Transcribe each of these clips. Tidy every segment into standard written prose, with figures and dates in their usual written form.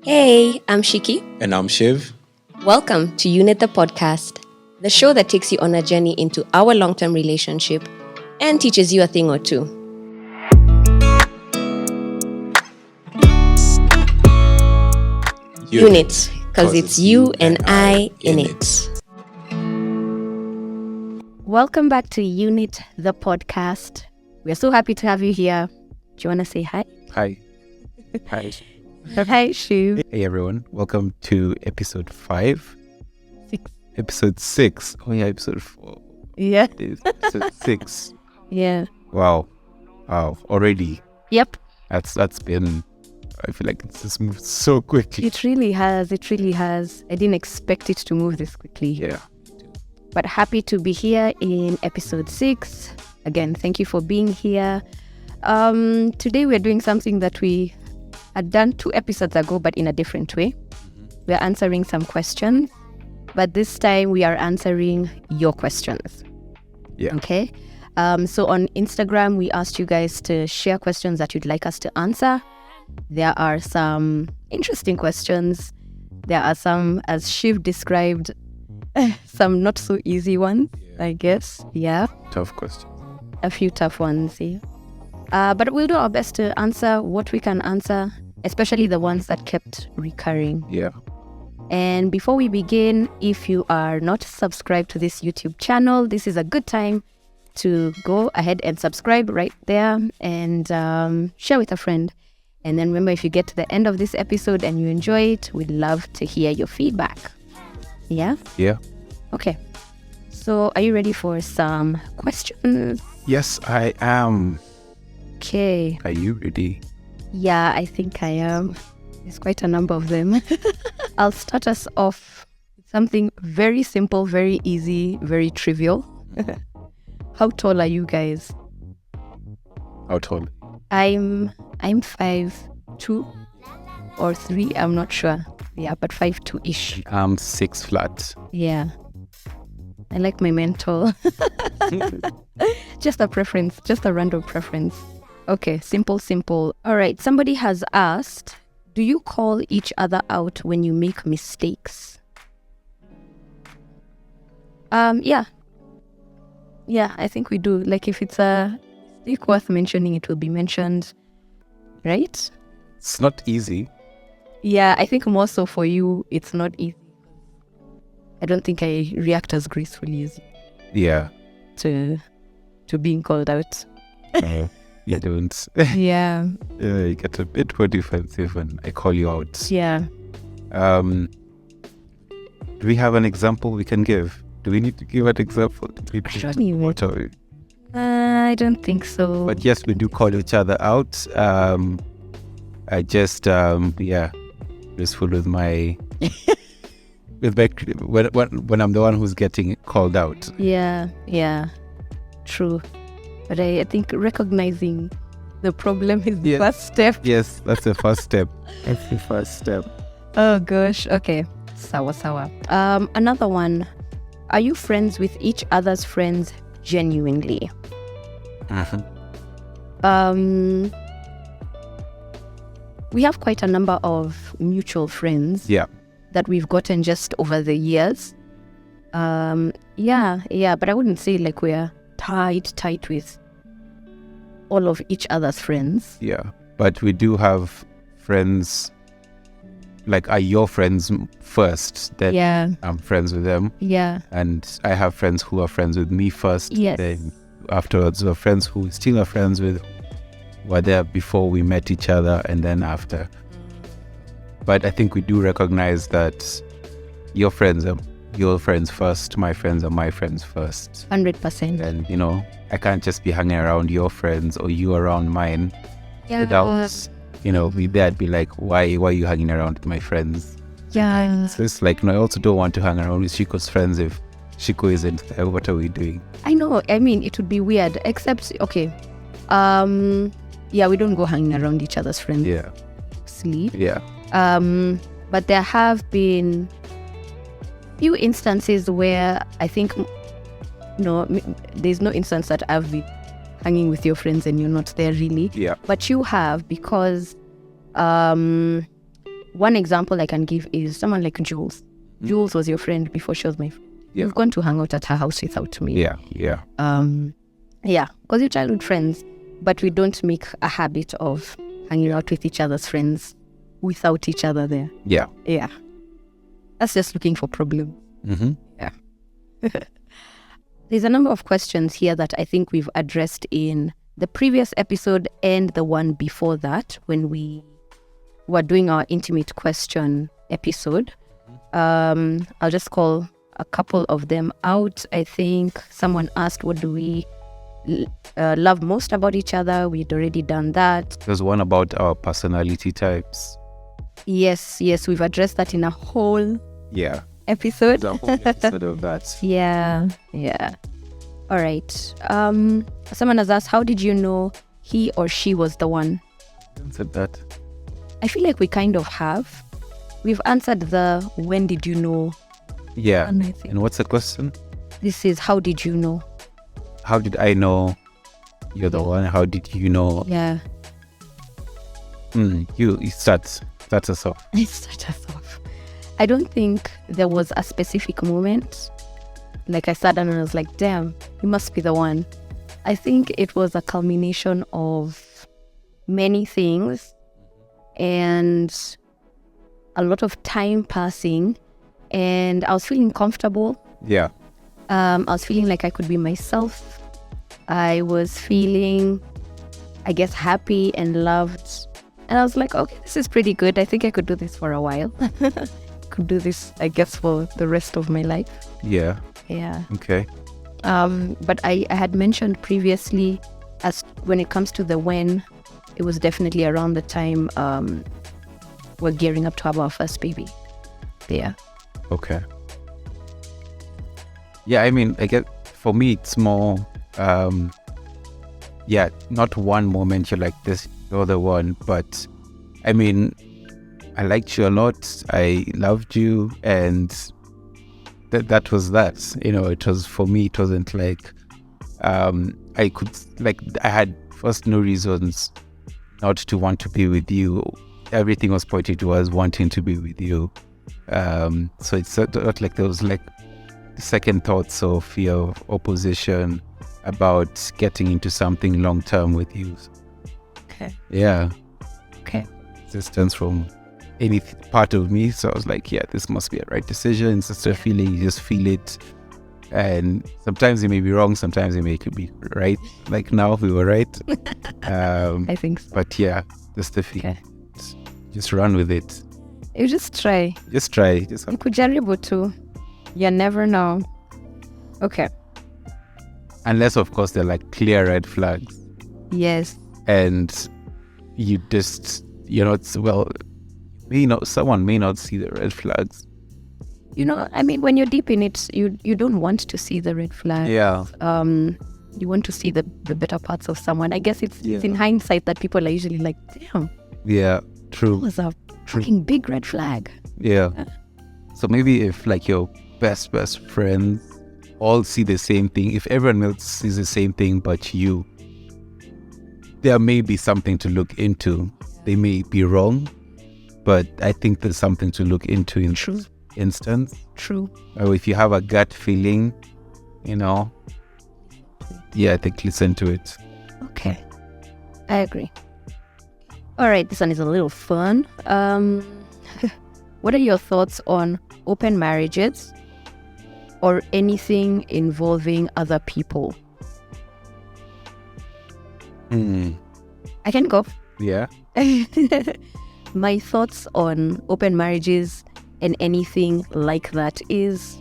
Hey, I'm Shiki. And I'm Shiv. Welcome to Unit the Podcast, the show that takes you on a journey into our long-term relationship and teaches you a thing or two. Unit, because it's you and I in it. Welcome back to Unit the Podcast. We're so happy to have you here. Do you want to say hi? Hi. Hi. Hi, Shiv. Hey everyone. Welcome to episode 5. 6. Episode 6. Oh yeah, episode 4. Yeah. It's episode 6. Yeah. Wow. Already. Yep. That's been, I feel like it's just moved so quickly. It really has. I didn't expect it to move this quickly. Yeah. But happy to be here in episode 6. Again, thank you for being here. Today we're doing something that we had done 2 episodes ago, but in a different way. We're answering some questions, but this time we are answering your questions. Yeah. Okay. So on Instagram, we asked you guys to share questions that you'd like us to answer. There are some interesting questions. There are some, as Shiv described, some not so easy ones, I guess. Yeah. Tough question. A few tough ones, yeah. But we'll do our best to answer what we can answer, especially the ones that kept recurring. Yeah. And before we begin, if you are not subscribed to this YouTube channel, this is a good time to go ahead and subscribe right there and share with a friend. And then remember, if you get to the end of this episode and you enjoy it, we'd love to hear your feedback. Yeah? Yeah. Okay. So are you ready for some questions? Yes, I am. Okay. Are you ready? Yeah, I think I am. There's quite a number of them. I'll start us off with something very simple, very easy, very trivial. How tall are you guys? How tall? I'm 5'2" or 3, I'm not sure. Yeah, but 5'2"-ish. I'm 6 flat. Yeah. I like my men tall. Just a preference, just a random preference. Okay, simple. All right, somebody has asked, do you call each other out when you make mistakes? Yeah. Yeah, I think we do. Like if it's a mistake worth mentioning, it will be mentioned, right? It's not easy. Yeah, I think more so for you, it's not easy. I don't think I react as gracefully as Yeah. to being called out. You don't. Yeah. You get a bit more defensive when I call you out. Yeah. Do we have an example we can give? Do we need to give an example? I don't think so. But yes, we do call each other out. I just full with my when I'm the one who's getting called out. Yeah. True. But I think recognizing the problem is the first step. Yes, that's the first step. Oh gosh. Okay. Sawa. Another one. Are you friends with each other's friends genuinely? We have quite a number of mutual friends. Yeah. That we've gotten just over the years. But I wouldn't say like we're tight with all of each other's friends. Yeah, but we do have friends. Like, are your friends first? Then I'm friends with them. Yeah. And I have friends who are friends with me first. Yes. Then afterwards, we have friends who still are friends with, were there before we met each other, and then after. But I think we do recognize that your friends are your friends first, my friends are my friends first. 100%. And, I can't just be hanging around your friends or you around mine without, I'd be like, why are you hanging around with my friends? Yeah. So it's like, I also don't want to hang around with Shiko's friends if Shiko isn't there. What are we doing? I know. I mean, it would be weird, except, okay. We don't go hanging around each other's friends. Yeah. Sleep. Yeah. But there have been few instances where I think, there's no instance that I've been hanging with your friends and you're not there really. Yeah. But you have, because one example I can give is someone like Jules. Jules was your friend before she was my friend. Yeah. You've gone to hang out at her house without me. Yeah. Yeah, because you're childhood friends, but we don't make a habit of hanging out with each other's friends without each other there. Yeah. Yeah. That's just looking for problems. Mm-hmm. Yeah. There's a number of questions here that I think we've addressed in the previous episode and the one before that when we were doing our intimate question episode. I'll just call a couple of them out. I think someone asked, what do we love most about each other? We'd already done that. There's one about our personality types. Yes, we've addressed that in a whole episode. The whole episode of that. Yeah. All right. Someone has asked, how did you know he or she was the one? Answered that. I feel like we kind of have. We've answered the when did you know? Yeah. And what's the question? This is how did you know? How did I know you're the one? How did you know? Yeah. You start us off. Start us off. I don't think there was a specific moment. Like I sat down and I was like, damn, he must be the one. I think it was a culmination of many things and a lot of time passing, and I was feeling comfortable. Yeah. I was feeling like I could be myself. I was feeling, I guess, happy and loved. And I was like, okay, this is pretty good. I think I could do this for a while. Could do this, I guess, for the rest of my life. Yeah. Yeah. Okay. But I had mentioned previously, as when it comes to the when, it was definitely around the time we're gearing up to have our first baby. Yeah. Okay. Yeah, I mean, I get, for me, it's more, not one moment you're like this, you're the one, but I mean, I liked you a lot, I loved you, and that was that. It was, for me, it wasn't like, I had first no reasons not to want to be with you. Everything was pointed towards wanting to be with you. So it's not like there was like second thoughts or fear of opposition about getting into something long term with you. Okay. Yeah. Okay. Resistance from any part of me. So I was like, yeah, this must be a right decision. It's just a feeling, you just feel it. And sometimes it may be wrong, sometimes it may be right. Like now we were right. I think so. But yeah, just the feeling. Okay. Just run with it. You just try. Just try. You could jaribu too. You never know. Okay. Unless, of course, they're like clear red flags. Yes. And you just, someone may not see the red flags. I mean, when you're deep in it, you don't want to see the red flags. Yeah. You want to see the better parts of someone. I guess it's in hindsight that people are usually like, damn. Yeah, true. That was a fucking big red flag. Yeah. So maybe if like your best friends all see the same thing, if everyone else sees the same thing but you, there may be something to look into. They may be wrong, but I think there's something to look into in this instance. True. Or if you have a gut feeling, I think listen to it. Okay. I agree. All right, this one is a little fun. What are your thoughts on open marriages or anything involving other people? I can go. Yeah. My thoughts on open marriages and anything like that is,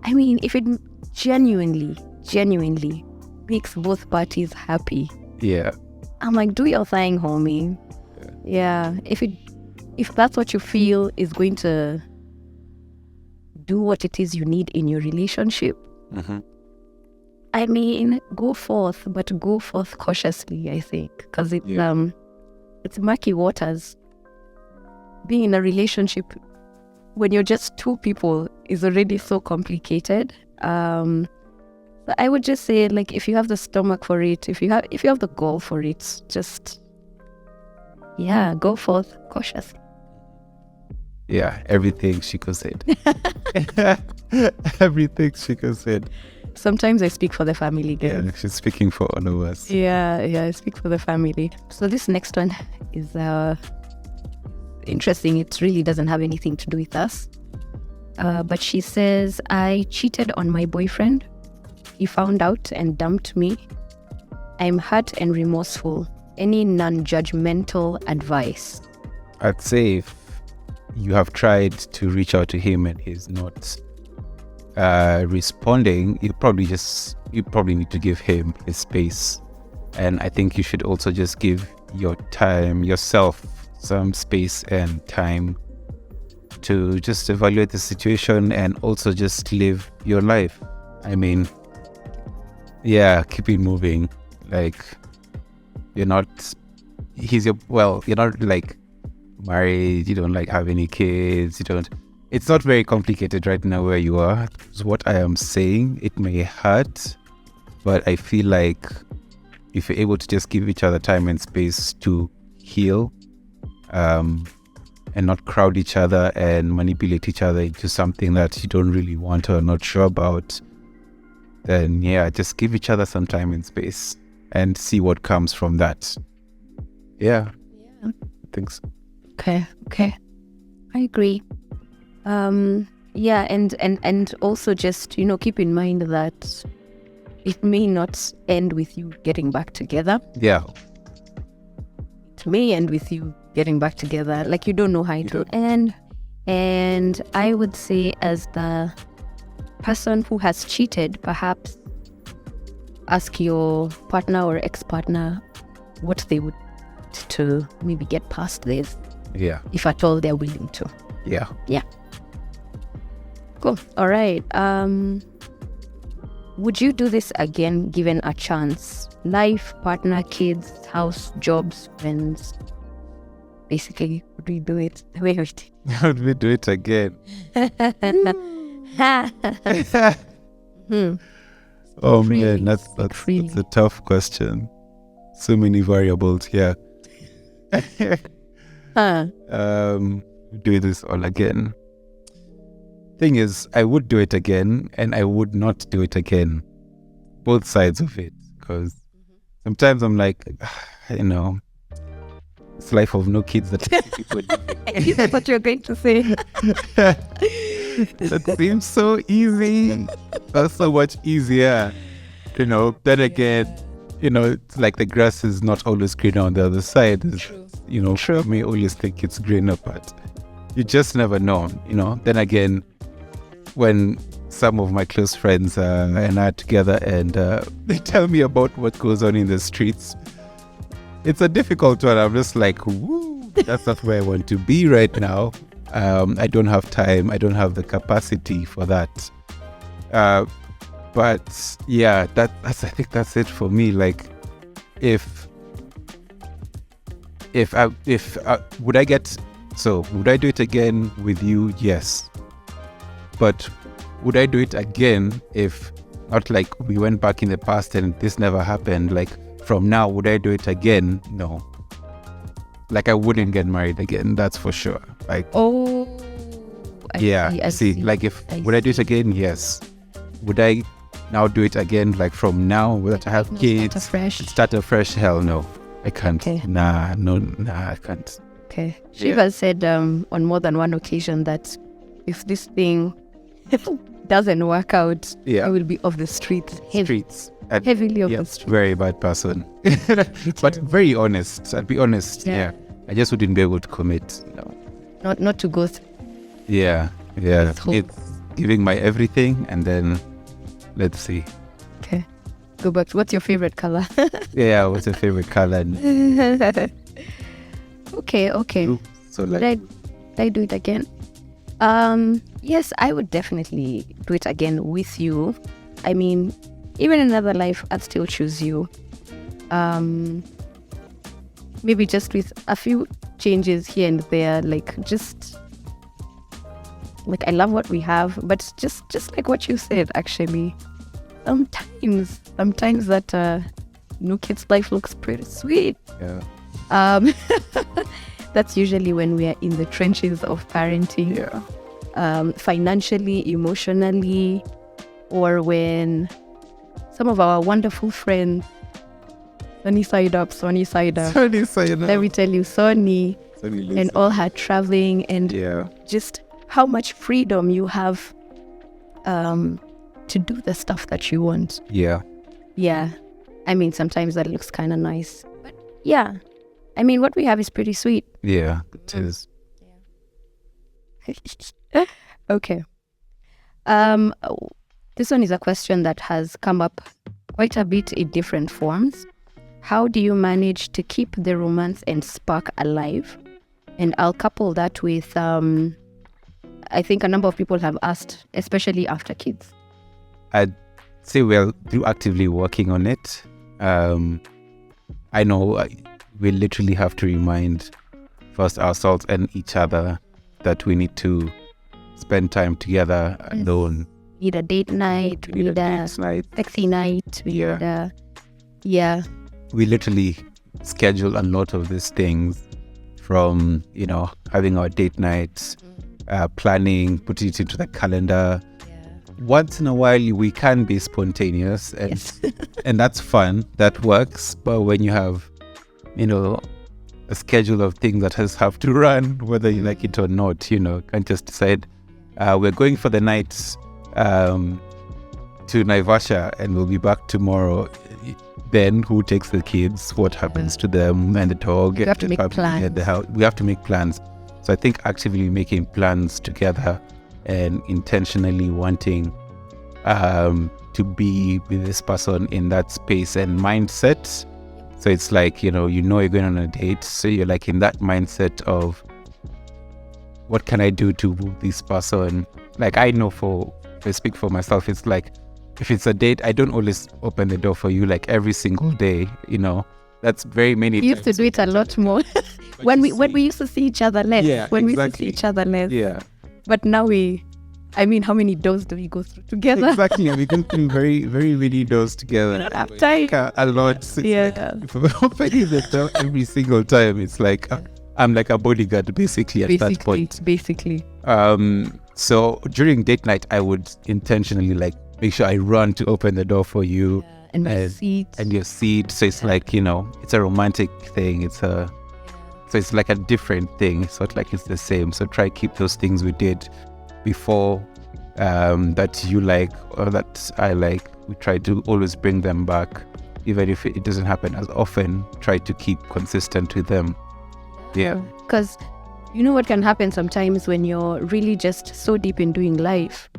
I mean, if it genuinely makes both parties happy. Yeah. I'm like, do your thing, homie. Yeah. If that's what you feel is going to do what it is you need in your relationship, I mean, go forth, but go forth cautiously, I think, because it's murky waters. Being in a relationship when you're just two people is already so complicated. But I would just say, like, if you have the stomach for it, if you have the goal for it, just go forth cautiously. Yeah, everything Shiko said. Everything Shiko said. Sometimes I speak for the family, guys. Yeah, she's speaking for all of us. Yeah, I speak for the family. So this next one is interesting. It really doesn't have anything to do with us. But she says, I cheated on my boyfriend. He found out and dumped me. I'm hurt and remorseful. Any non-judgmental advice? I'd say if you have tried to reach out to him and he's not responding, you probably need to give him his space. And I think you should also just give yourself some space and time to just evaluate the situation and also just live your life. I mean, yeah, keep it moving. Like, you're not like married, you don't like have any kids, it's not very complicated right now where you are. So what I am saying, it may hurt, but I feel like if you're able to just give each other time and space to heal, and not crowd each other and manipulate each other into something that you don't really want or not sure about, then yeah, just give each other some time and space and see what comes from that. Yeah. I think so. Okay. I agree. Yeah, and also just, keep in mind that it may not end with you getting back together. Yeah. It may end with you getting back together. Like, you don't know how it will end. And I would say, as the person who has cheated, perhaps ask your partner or ex-partner what they would to maybe get past this. Yeah. If at all they're willing to. Yeah. Yeah. Cool. All right. Would you do this again given a chance? Life, partner, kids, house, jobs, friends. Basically, would we do it? Wait. Would we do it again? Oh man, that's a tough question. So many variables here. Do this all again. Thing is, I would do it again and I would not do it again. Both sides of it. Because sometimes I'm like, it's life of no kids that people do. That's what you're going to say. That seems so easy. That's so much easier. Then again, it's like the grass is not always greener on the other side. True. True. You may always think it's greener, but you just never know. Then again, when some of my close friends and I are together and they tell me about what goes on in the streets, it's a difficult one. I'm just like, woo, that's not where I want to be right now. I don't have time. I don't have the capacity for that. But yeah, I think that's it for me. Like, would I do it again with you? Yes. But would I do it again if not, like, we went back in the past and this never happened? Like, from now, would I do it again? No. Like, I wouldn't get married again, that's for sure. Like, I see. Like, would I do it again? Yes. Would I now do it again, like from now, that I have kids? Start afresh? Hell no. I can't. Okay. Nah, I can't. Okay. Shiva said on more than one occasion that if this thing doesn't work out, I will be off the streets. Heavily off the streets. Very bad person. But very honest. I'll be honest. Yeah. I just wouldn't be able to commit. No. Not to go through. Yeah. It's giving my everything and then let's see. Okay. Go back to what's your favorite color? Yeah, what's your favorite color? Okay. So Did I do it again? Yes, I would definitely do it again with you. I mean, even in another life, I'd still choose you. Maybe just with a few changes here and there, like I love what we have, but just like what you said, actually, sometimes that no kid's life looks pretty sweet. Yeah. that's usually when we are in the trenches of parenting. Financially, emotionally, or when some of our wonderful friends, Sunny side up. Let me tell you, Sunny and all her traveling and just how much freedom you have to do the stuff that you want. Yeah. I mean, sometimes that looks kind of nice. But yeah, I mean, what we have is pretty sweet. Yeah, it is. Okay. This one is a question that has come up quite a bit in different forms. How do you manage to keep the romance and spark alive? And I'll couple that with, I think a number of people have asked, especially after kids. I'd say we're actively working on it. I know we literally have to remind first ourselves and each other that we need to spend time together alone. We need a date night. We need a sexy night. We literally schedule a lot of these things, from, having our date nights, planning, putting it into the calendar. Once in a while, we can be spontaneous, and that's fun. That works. But when you have, a schedule of things that have to run, whether you like it or not, can't just decide, we're going for the night to Naivasha and we'll be back tomorrow. Then who takes the kids? What happens to them and the dog? You have to make plans. We have to make plans. So I think actively making plans together and intentionally wanting to be with this person in that space and mindset. So it's like, you're going on a date. So you're like in that mindset of, what can I do to move this person? Like, I know if I speak for myself, it's like, if it's a date, I don't always open the door for you like every single day, That's very many times. We used to do it a lot more when we used to see each other less. Yeah, we used to see each other less. Yeah. But now how many doors do we go through together? Exactly. We go through very, very many doors together. We don't have time. A lot. If I'm opening the door every single time, it's like I'm like a bodyguard basically at that point. Basically. So during date night, I would intentionally make sure I run to open the door for you. And your seat. And your seat. So it's like, it's a romantic thing. So it's like a different thing. It's not like it's the same. So try keep those things we did before that you like or that I like. We try to always bring them back. Even if it doesn't happen as often, try to keep consistent with them. Yeah. Because what can happen sometimes when you're really just so deep in doing life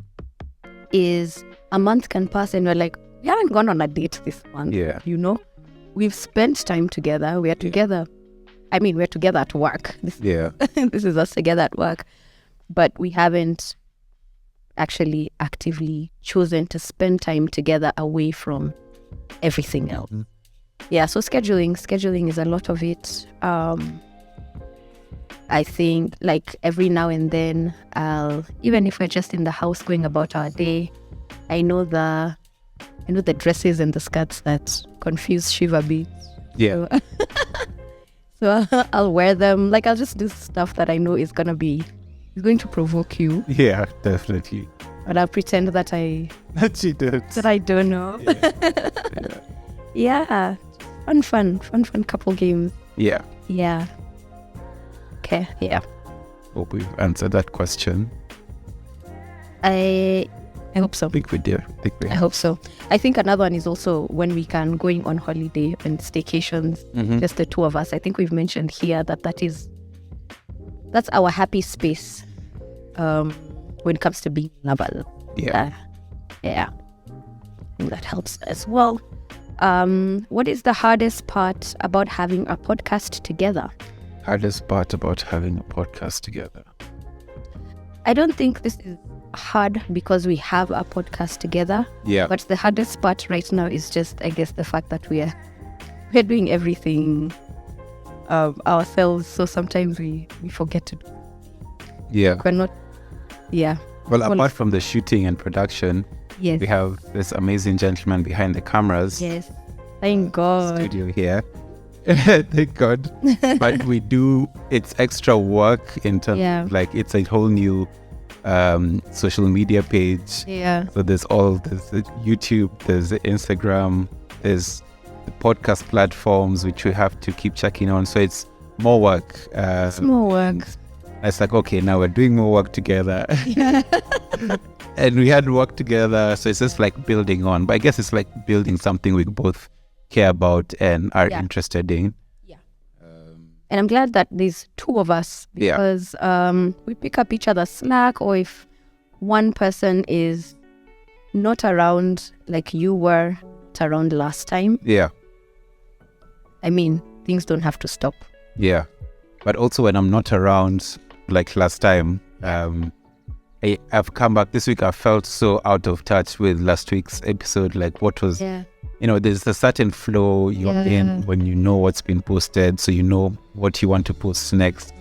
is a month can pass and we're like, we haven't gone on a date this month. Yeah. We've spent time together. We are together. I mean, we're together at work. This is us together at work. But we haven't actually actively chosen to spend time together away from everything else. Mm-hmm. Yeah, so scheduling is a lot of it. I think like every now and then even if we're just in the house going about our day, I know the dresses and the skirts that confuse Shiva beats. Yeah. So I'll wear them. Like I'll just do stuff that I know is going to provoke you. Yeah, definitely. But I'll pretend that that I don't know. Yeah. Fun couple games. Yeah. Yeah. Okay, yeah. Hope we've answered that question. I hope so. I think we did. I hope so. I think another one is also when we can going on holiday and staycations, just the two of us. I think we've mentioned here that's our happy space when it comes to being lovers. Yeah. Yeah. And that helps as well. What is the hardest part about having a podcast together? Hardest part about having a podcast together? I don't think this is hard because we have a podcast together. Yeah. But the hardest part right now is just, I guess, the fact that we're doing everything ourselves. So sometimes we forget to do. Yeah. We're not. Yeah. Well, apart from the shooting and production, yes, we have this amazing gentleman behind the cameras. Yes. Thank God. Studio here. Thank God. But we do, it's extra work in terms like it's a whole new social media page. Yeah. So there's the YouTube, there's the Instagram, there's the podcast platforms which we have to keep checking on. So it's more work. It's more work. It's like, okay, now we're doing more work together. And we had work together. So it's just like building on. But I guess it's like building something we both care about and are interested in. Yeah. And I'm glad that there's two of us, because we pick up each other's slack, or if one person is not around like you were around last time. Yeah. I mean, things don't have to stop. Yeah. But also when I'm not around like last time, I've come back this week. I felt so out of touch with last week's episode. Like what was, there's a certain flow you're in when you know what's been posted. So you know what you want to post next,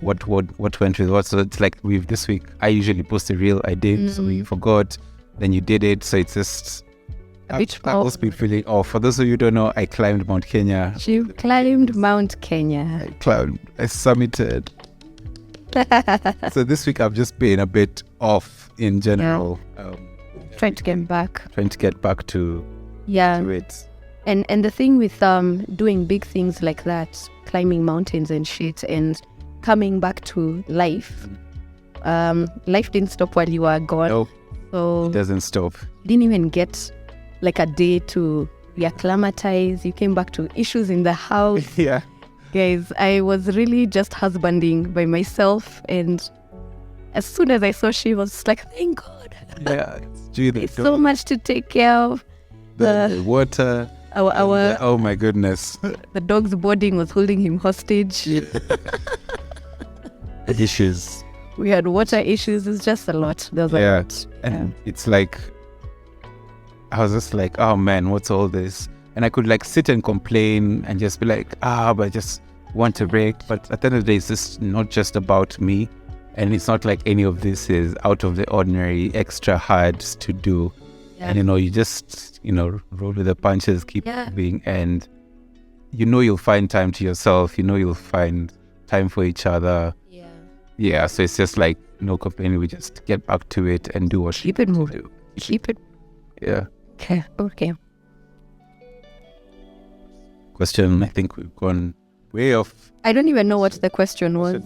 what went with what. So it's like this week, I usually post a reel. I did, so we forgot. Then you did it. So it's just, I've also been feeling, for those of you who don't know, I climbed Mount Kenya. She climbed Mount Kenya. I summited. So this week I've just been a bit off in general. Trying to get back to it. And the thing with doing big things like that, climbing mountains and shit, and coming back to life, life didn't stop while you were gone. No, so it doesn't stop. You didn't even get like a day to reacclimatize. You came back to issues in the house. Yeah. Guys, I was really just husbanding by myself, and as soon as I saw she was just like, thank God. Yeah, it's so much to take care of. The water. Oh my goodness. The dog's boarding was holding him hostage. Issues. We had water issues. It's just a lot. There was a lot. And it's like, I was just like, oh man, what's all this? And I could like sit and complain and just be like, but I just want a break. But at the end of the day, it's just not just about me. And it's not like any of this is out of the ordinary, extra hard to do. Yeah. And, you just, roll with the punches, keep moving. And, you'll find time to yourself. You'll find time for each other. Yeah. Yeah. So it's just like, no complaining. We just get back to it and do what keep it moving. Keep it. Yeah. Okay. Question, I think we've gone way off. I don't even know what the question was.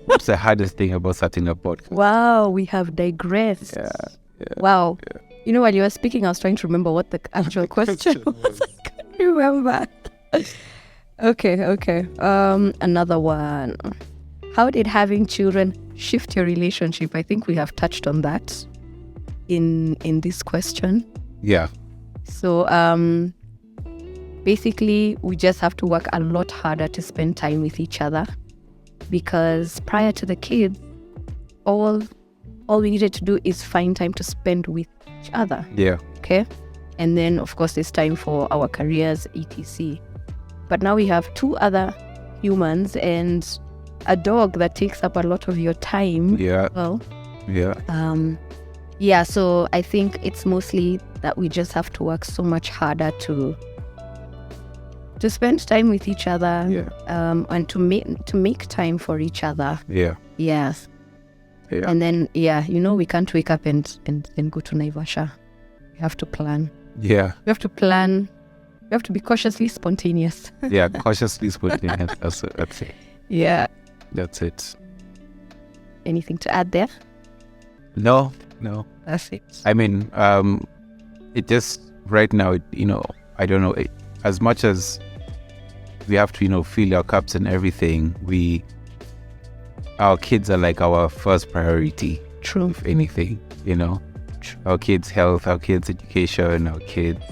What's the hardest thing about starting a podcast? Wow, we have digressed. Yeah. Wow. Yeah. While you were speaking, I was trying to remember what the actual question was. I can't remember. Okay. Another one. How did having children shift your relationship? I think we have touched on that in this question. Yeah. So, basically, we just have to work a lot harder to spend time with each other, because prior to the kids, all we needed to do is find time to spend with each other. Yeah. Okay. And then, of course, there's time for our careers, etc. But now we have two other humans and a dog that takes up a lot of your time. Yeah. Well. Yeah. So I think it's mostly that we just have to work so much harder to spend time with each other, and to make time for each other. Yeah. Yes. Yeah. And then we can't wake up and go to Naivasha. We have to plan. Yeah. We have to plan. We have to be cautiously spontaneous. Yeah, cautiously spontaneous. That's it. Yeah. That's it. Anything to add there? No. That's it. I mean, it just right now, I don't know. As much as we have to, fill our cups and everything, our kids are like our first priority. True. If anything, True. Our kids' health, our kids' education, our kids'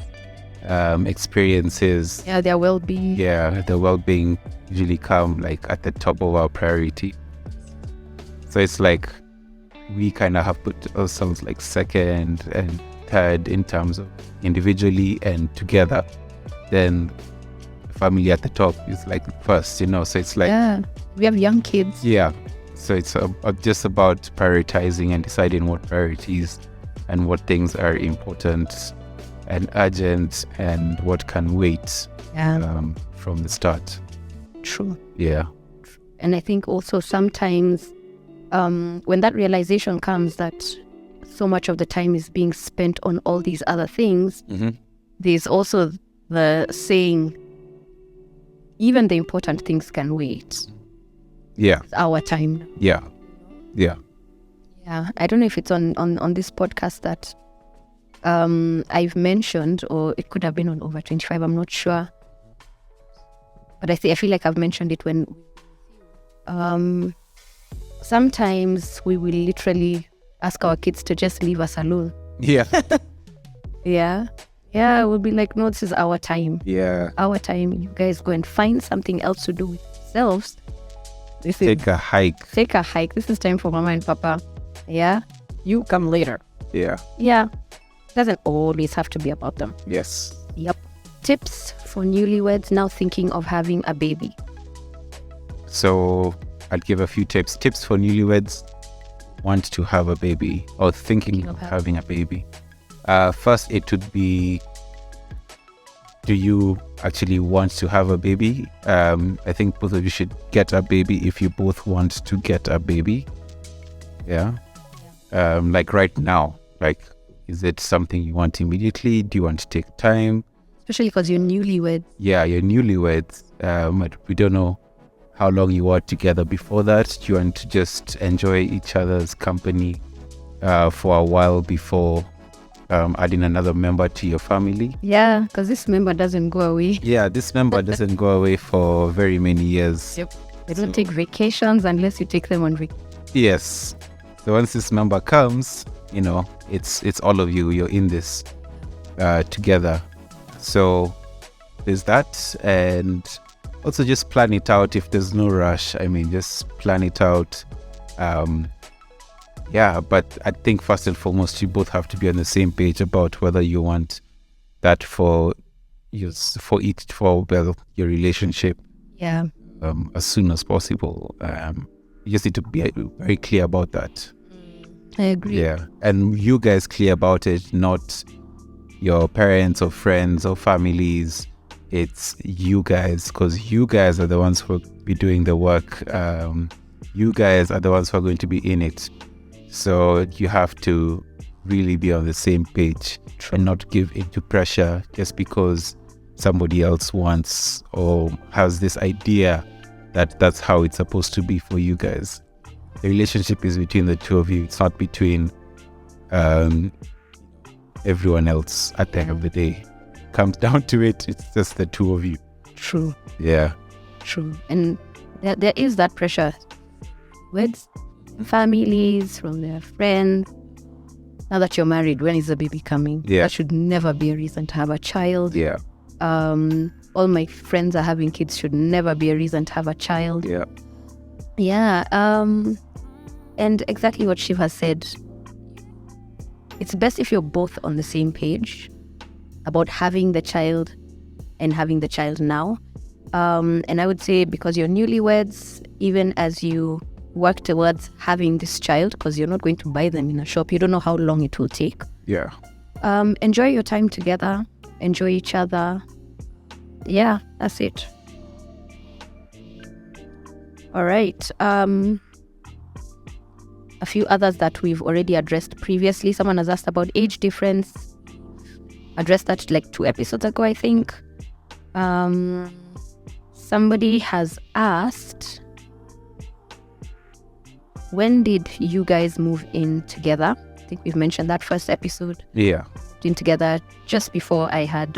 experiences. Yeah, their well-being. Yeah, their well-being usually come like at the top of our priority. So it's like we kind of have put ourselves like second and third in terms of individually and together. Then family at the top is like first, So it's like we have young kids. Yeah, so it's just about prioritizing and deciding what priorities and what things are important and urgent and what can wait from the start. True. Yeah. And I think also sometimes when that realization comes that so much of the time is being spent on all these other things, there's also the saying, even the important things can wait. Yeah. It's our time. Yeah. Yeah. Yeah. I don't know if it's on this podcast that I've mentioned, or it could have been on Over 25, I'm not sure. But I feel like I've mentioned it when sometimes we will literally ask our kids to just leave us alone. Yeah. Yeah. Yeah, we'll be like, no, this is our time. Yeah. Our time. You guys go and find something else to do with yourselves. Take a hike. Take a hike. This is time for Mama and Papa. Yeah. You come later. Yeah. Yeah. Doesn't always have to be about them. Yes. Yep. Tips for newlyweds now thinking of having a baby. So I'll give a few tips. Tips for newlyweds want to have a baby or thinking of having a baby. First, it would be, do you actually want to have a baby? I think both of you should get a baby if you both want to get a baby. Yeah. Like right now, like, is it something you want immediately? Do you want to take time? Especially because you're newlyweds. Yeah, you're newlyweds. But we don't know how long you were together before that. Do you want to just enjoy each other's company for a while before adding another member to your family? Yeah, because this member doesn't go away. Yeah, this member doesn't go away for very many years. Yep. They don't take vacations unless you take them on vacation. Yes. So once this member comes, you know, it's all of you. You're in this together. So there's that. And also just plan it out if there's no rush. I mean, just plan it out. Yeah, but I think first and foremost, you both have to be on the same page about whether you want that for your relationship. Yeah. As soon as possible. You just need to be very clear about that. I agree. Yeah, and you guys clear about it, not your parents or friends or families. It's you guys, because you guys are the ones who will be doing the work. You guys are the ones who are going to be in it. So you have to really be on the same page and not give into pressure just because somebody else wants or has this idea that that's how it's supposed to be for you guys. The relationship is between the two of you. It's not between everyone else at the end of the day. Comes down to it, it's just the two of you. True. Yeah. True. And there is that pressure with families, from their friends. Now that you're married, when is the baby coming? Yeah. That should never be a reason to have a child. Yeah. All my friends are having kids should never be a reason to have a child. Yeah. Yeah. And exactly what Shiv has said. It's best if you're both on the same page about having the child and having the child now. And I would say, because you're newlyweds, even as you work towards having this child, because you're not going to buy them in a shop, you don't know how long it will take. Yeah. Enjoy your time together. Enjoy each other. Yeah, that's it. All right. A few others that we've already addressed previously. Someone has asked about age difference. Addressed that like 2 episodes ago, I think. Somebody has asked, when did you guys move in together? I think we've mentioned that first episode. Yeah. In together just before I had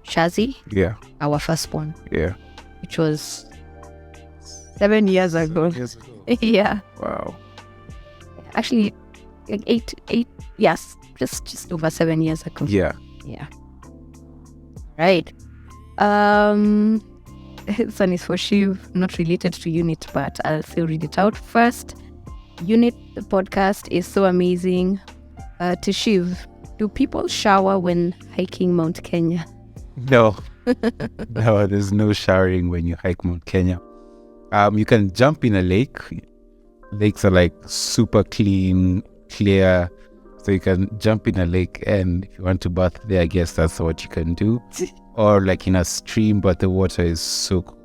Shazi. Yeah. Our firstborn. Yeah. Which was 7 years ago. 7 years ago. Yeah. Wow. Actually, like eight. Yes, just over 7 years ago. Yeah. Yeah. Right. This one is for Shiv, not related to Unit, but I'll still read it out first. Unit, the podcast is so amazing. To Shiv, do people shower when hiking Mount Kenya? No. No, there's no showering when you hike Mount Kenya. You can jump in a lake. Lakes are like super clean, clear. So you can jump in a lake, and if you want to bath there, I guess that's what you can do. or like in a stream, but the water is so cold.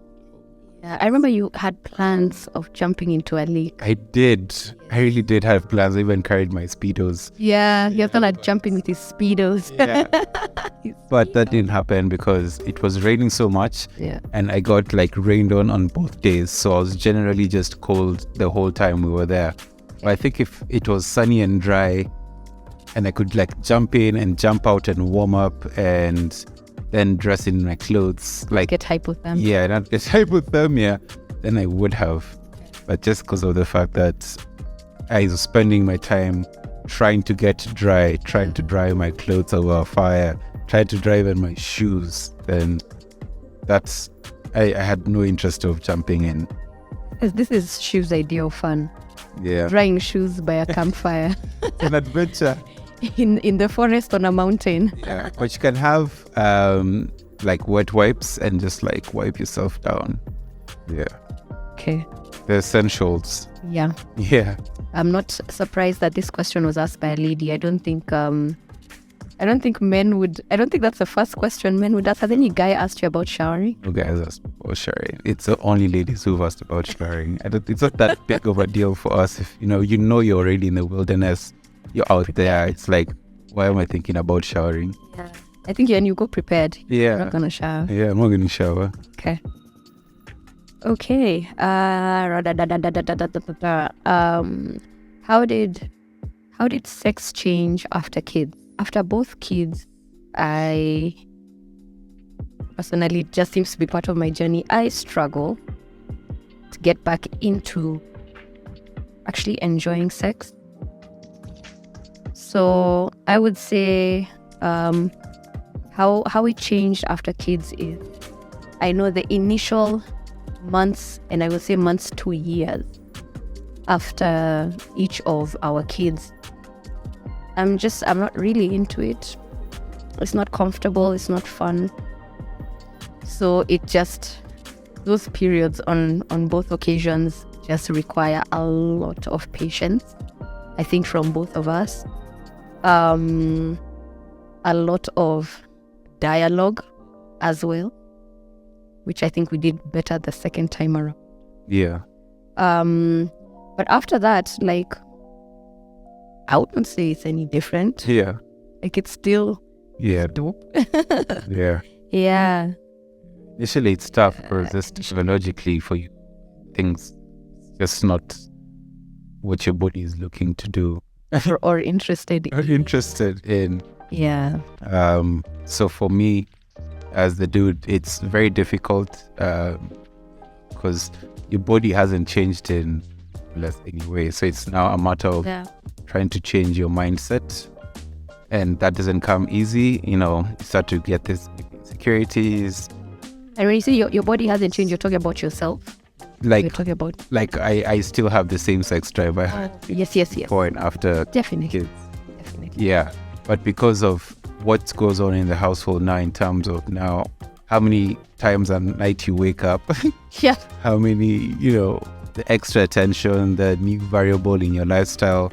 Yeah, I remember you had plans of jumping into a lake. I did. I really did have plans. I even carried my Speedos. Yeah, he was gonna jump in with his Speedos. Yeah. But that didn't happen because it was raining so much. Yeah. And I got like rained on both days. So I was generally just cold the whole time we were there. But I think if it was sunny and dry and I could like jump in and jump out and warm up and then dress in my clothes, like Get hype with them. yeah, not get hype with them, yeah, then I would have. But just because of the fact that I was spending my time trying to get dry, trying to dry my clothes over a fire, trying to dry even my shoes, then that's I had no interest of jumping in. This is Shiv's idea of fun. Yeah. Drying shoes by a campfire An adventure. in the forest on a mountain. Yeah. But you can have like wet wipes and just like wipe yourself down. Yeah. Okay. The essentials. Yeah. Yeah. I'm not surprised that this question was asked by a lady. I don't think men would. I don't think that's the first question men would ask. Has any guy asked you about showering? No guys asked about showering. It's the only ladies who've asked about showering. It's not that big of a deal for us. If you know you're already in the wilderness, you're out there. It's like, why am I thinking about showering? Yeah. I think you go prepared. Yeah. You're not gonna shower. Yeah, I'm not gonna shower. Okay. Okay. How did sex change after kids? After both kids, I personally, it just seems to be part of my journey. I struggle to get back into actually enjoying sex. So I would say how it changed after kids is, I know the initial months, and I would say months to years after each of our kids, I'm not really into it. It's not comfortable, it's not fun. So it just, those periods on both occasions just require a lot of patience, I think, from both of us. A lot of dialogue as well, which I think we did better the second time around. Yeah. But after that, like, I wouldn't say it's any different. Yeah. Like, it's still Yeah. dope. Yeah. Yeah. Initially, it's tough because just physiologically for you, things just not what your body is looking to do or interested or interested in. Yeah. So for me, as the dude, it's very difficult because your body hasn't changed in less anyway. So it's now a matter of trying to change your mindset, and that doesn't come easy. You know, you start to get these insecurities. And when you say your body hasn't changed, you're talking about yourself. Like you're talking about I still have the same sex drive I had yes. before and after Definitely. kids. Definitely. Yeah, but because of what goes on in the household now, in terms of now how many times a night you wake up, Yeah. how many, the extra attention, the new variable in your lifestyle,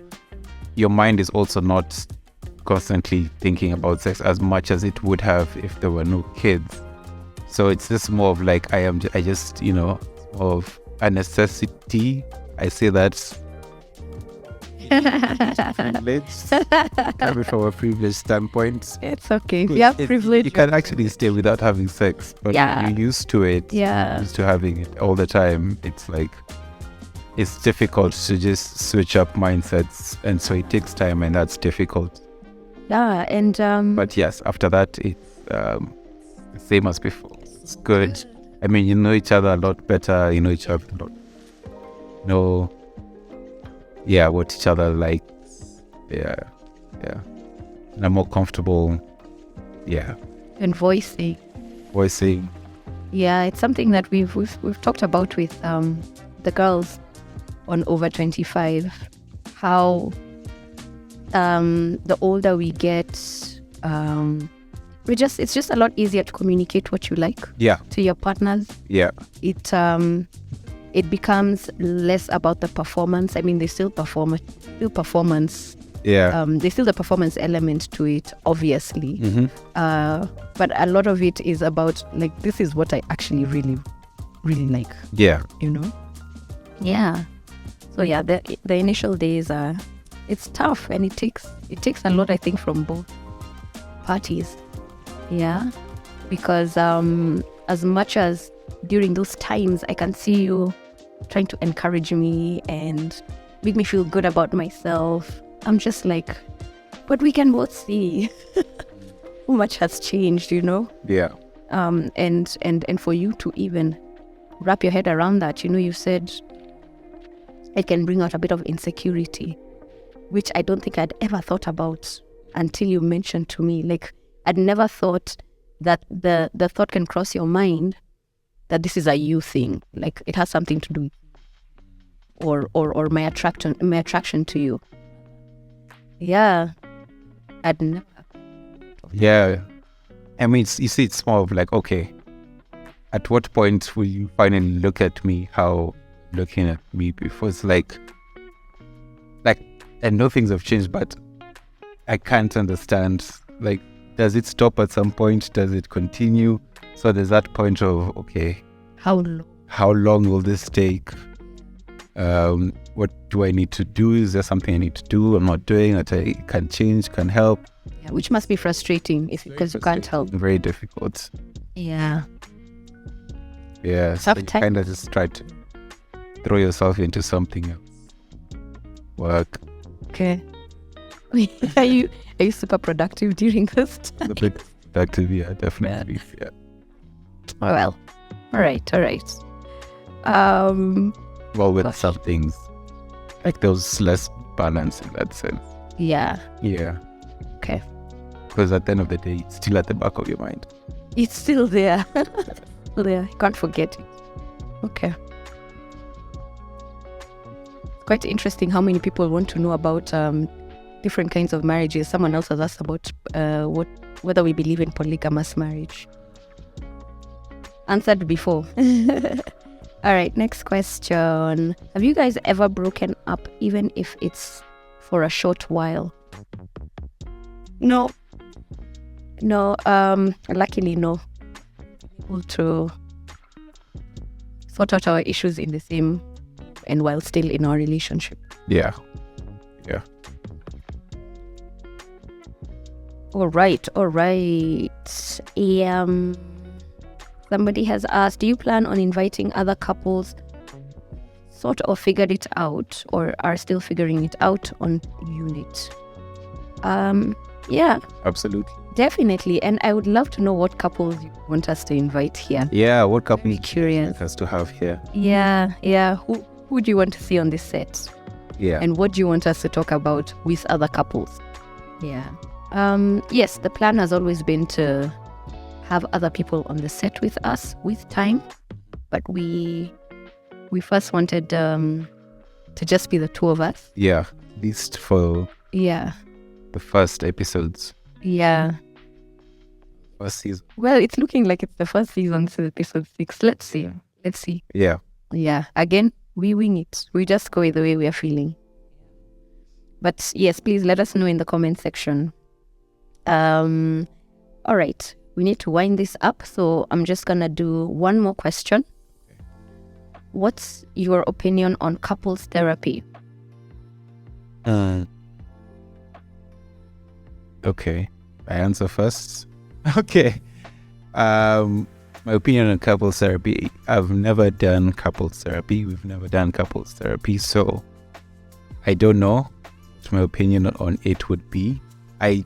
your mind is also not constantly thinking about sex as much as it would have if there were no kids. So it's just more of like of a necessity. I say that coming from a privileged standpoint. It's okay. We have privilege. You can actually stay without having sex, but Yeah. you're used to it. Yeah. Used to having it all the time. It's like, it's difficult to just switch up mindsets, and so it takes time, and that's difficult. Yeah, and But yes, after that, it's the same as before. It's good. I mean, you know each other a lot better. You know each other a lot. What each other likes. Yeah. And I'm more comfortable. Yeah. and voicing. Voicing. Yeah, it's something that we've talked about with the girls on Over 25. How the older we get, it's just a lot easier to communicate what you like to your partners. Yeah. It becomes less about the performance. I mean, there's still performance Yeah. There's still the performance element to it, obviously. Mm-hmm. But a lot of it is about like, this is what I actually really, really like. Yeah. You know? Yeah. So yeah, the initial days are, it's tough, and it takes a lot, I think, from both parties. Yeah. Because as much as during those times I can see you trying to encourage me and make me feel good about myself, I'm just like, but we can both see how much has changed, you know? Yeah. And for you to even wrap your head around that, you know, you said it can bring out a bit of insecurity, which I don't think I'd ever thought about until you mentioned to me. Like, I'd never thought that the thought can cross your mind that this is a you thing. Like, it has something to do or my attraction to you. Yeah. I'd never. Yeah. I mean, you see, it's more of like, okay, at what point will you finally look at me how looking at me before? It's like I know things have changed, but I can't understand, like, does it stop at some point? Does it continue? So there's that point of, okay, how long will this take? What do I need to do? Is there something I need to do I'm not doing that I can change, can help? Yeah, which must be frustrating because you can't help. Very difficult. Yeah. Yeah. So you kind of just try to throw yourself into something else. Work. Okay. Are you super productive during this time? A bit productive, yeah, definitely. Yeah. Oh, well. All right. Well, with some things, like there was less balance in that sense. Yeah. Yeah. Okay. Because at the end of the day, it's still at the back of your mind. It's still there. You can't forget it. Okay. Quite interesting how many people want to know about different kinds of marriages. Someone else has asked about whether we believe in polygamous marriage. Answered before. All right, next question. Have you guys ever broken up, even if it's for a short while? No. Luckily, no. Able to sort out our issues in the same and while still in our relationship. Yeah. All right. Somebody has asked, do you plan on inviting other couples sort of figured it out or are still figuring it out on unit? Yeah. Absolutely. Definitely. And I would love to know what couples you want us to invite here. Yeah, what couples curious. you want us to have here? Yeah. Who would you want to see on this set? Yeah. And what do you want us to talk about with other couples? Yeah. Yes, the plan has always been to have other people on the set with us with time, but we first wanted to just be the two of us. Yeah, at least for the first episodes. Yeah. First season. Well, it's looking like it's the first season, so episode 6. Let's see. Yeah. Yeah. Again, we wing it. We just go the way we are feeling. But yes, please let us know in the comment section. All right. We need to wind this up, so I'm just gonna do one more question. Okay. What's your opinion on couples therapy? Okay. I answer first. Okay. My opinion on couples therapy. I've never done couples therapy. We've never done couples therapy, so I don't know what my opinion on it would be. I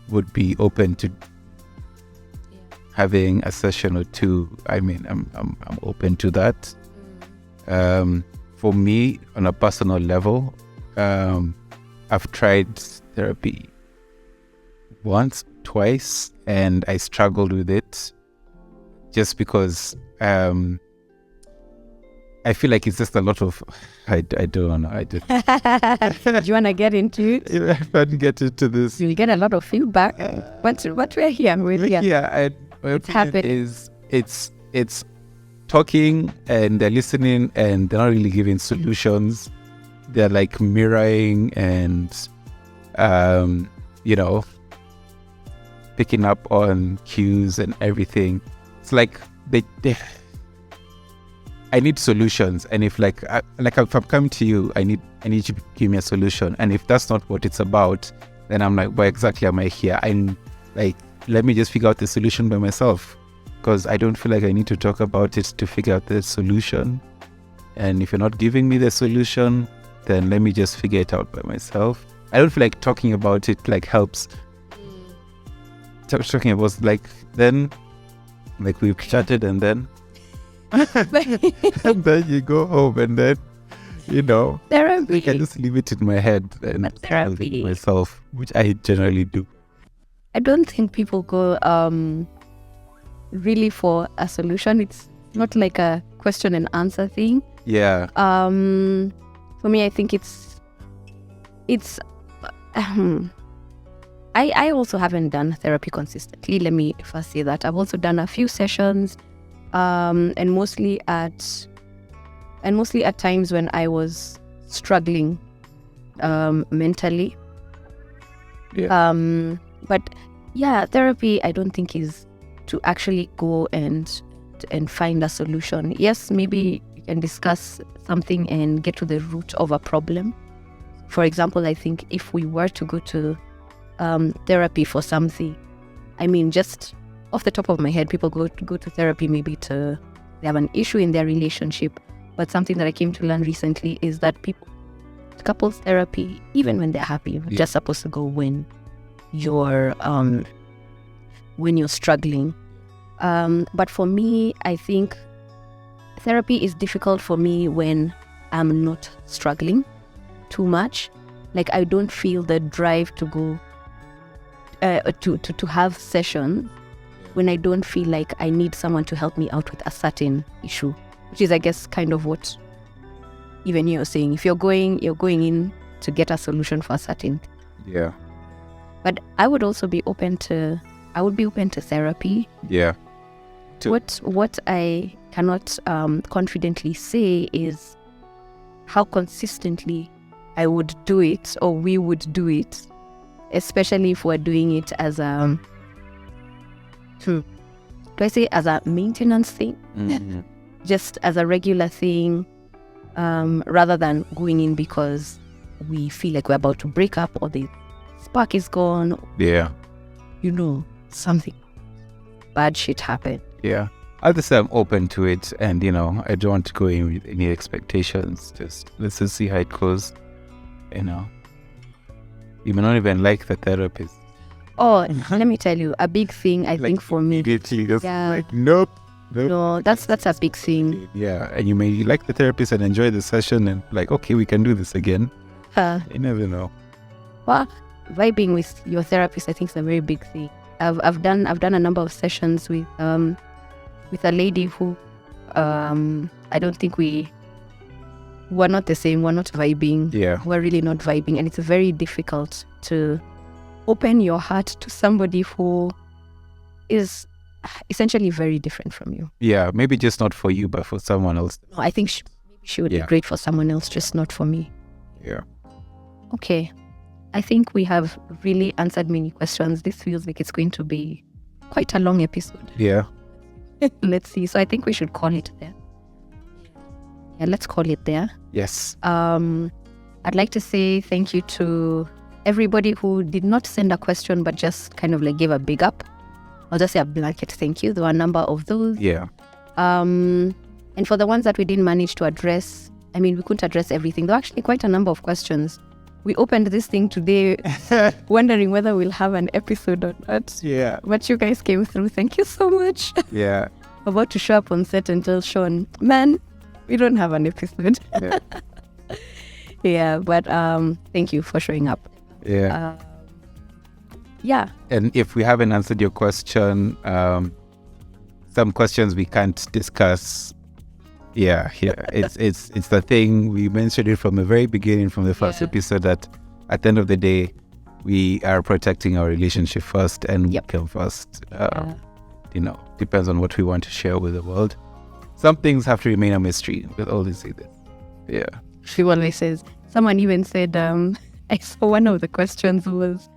would be open to having a session or two. I mean, I'm open to that. For me, on a personal level, I've tried therapy once, twice, and I struggled with it just because I feel like it's just a lot of I don't know. Do you want to get into it? If I get into this, you'll get a lot of feedback. What we're here with, my opinion is it's talking and they're listening and they're not really giving solutions. They're like mirroring and you know, picking up on cues and everything. It's like I need solutions, and if if I'm coming to you, I need you to give me a solution, and if that's not what it's about, then I'm like, why exactly am I here? I'm like, let me just figure out the solution by myself, because I don't feel like I need to talk about it to figure out the solution. And if you're not giving me the solution, then let me just figure it out by myself. I don't feel like talking about it like helps. Talking about then we've chatted, and then and then you go home, and then therapy. I can just leave it in my head and therapy myself, which I generally do. I don't think people go really for a solution. It's not like a question and answer thing. Yeah. For me, I think it's I also haven't done therapy consistently. Let me first say that. I've also done a few sessions, and mostly at times when I was struggling mentally. Yeah. But yeah, therapy I don't think is to actually go and find a solution. Yes, maybe you can discuss something and get to the root of a problem. For example, I think if we were to go to therapy for something, I mean, just off the top of my head, people go to therapy maybe they have an issue in their relationship. But something that I came to learn recently is that couples therapy, even when they're happy, you're just supposed to go when you're struggling. But for me, I think therapy is difficult for me when I'm not struggling too much. Like, I don't feel the drive to go to have sessions when I don't feel like I need someone to help me out with a certain issue, which is, I guess, kind of what even you're saying. If you're going in to get a solution for a certain. Yeah. But I would also be open to therapy. Yeah. What I cannot confidently say is how consistently I would do it, or we would do it, especially if we're doing it as a maintenance thing, Mm-hmm. just as a regular thing, rather than going in because we feel like we're about to break up, or the spark is gone. Yeah. Something bad shit happened. Yeah. I'll just say I'm open to it, and I don't want to go in with any expectations. Let's just see how it goes. You may not even like the therapist. Oh, let me tell you, a big thing I think for me. Nope. No, that's a big thing. Yeah, and you may like the therapist and enjoy the session, and okay, we can do this again. You never know. Well, vibing with your therapist, I think, is a very big thing. I've done a number of sessions with a lady who I don't think we're not the same. We're not vibing. Yeah, we're really not vibing, and it's very difficult to open your heart to somebody who is essentially very different from you. Yeah, maybe just not for you, but for someone else. No, I think she would be great for someone else, just not for me. Yeah. Okay. I think we have really answered many questions. This feels like it's going to be quite a long episode. Yeah. Let's see. So I think we should call it there. Yeah, let's call it there. Yes. I'd like to say thank you to everybody who did not send a question, but just kind of gave a big up. I'll just say a blanket thank you. There were a number of those. Yeah. And for the ones that we didn't manage to address, I mean, we couldn't address everything. There were actually quite a number of questions. We opened this thing today wondering whether we'll have an episode or not. Yeah. But you guys came through. Thank you so much. Yeah. About to show up on set and tell Sean, man, we don't have an episode. Yeah. Yeah, but thank you for showing up. Yeah. Yeah. And if we haven't answered your question, some questions we can't discuss. Yeah. It's the thing. We mentioned it from the very beginning, from the first episode, that at the end of the day, we are protecting our relationship first, and we come first. Depends on what we want to share with the world. Some things have to remain a mystery. We'll always say this. Yeah. She always says. Someone even said, I saw one of the questions was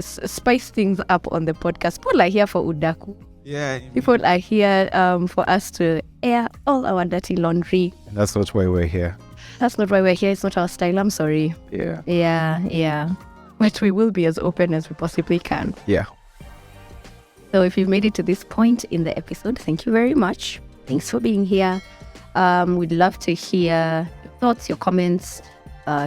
spice things up on the podcast. People are here for Udaku. Yeah. People are here for us to air all our dirty laundry. That's not why we're here. That's not why we're here. It's not our style. I'm sorry. Yeah. Yeah. But we will be as open as we possibly can. Yeah. So if you've made it to this point in the episode, thank you very much. Thanks for being here. We'd love to hear your thoughts, your comments.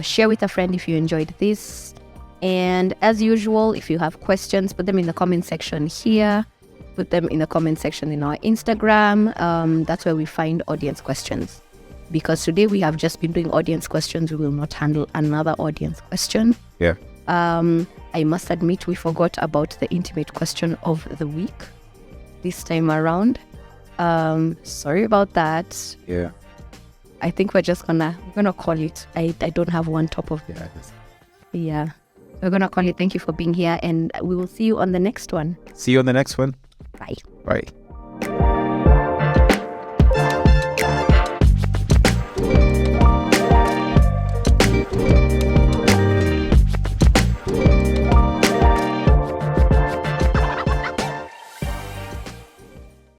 Share with a friend if you enjoyed this. And as usual, if you have questions, put them in the comment section here. Put them in the comment section in our Instagram. That's where we find audience questions. Because today we have just been doing audience questions. We will not handle another audience question. Yeah. I must admit we forgot about the intimate question of the week this time around. Sorry about that. Yeah. I think we're gonna call it. I don't have one top of it. Yeah. We're gonna call it. Thank you for being here, and we will see you on the next one. See you on the next one. Bye. Bye.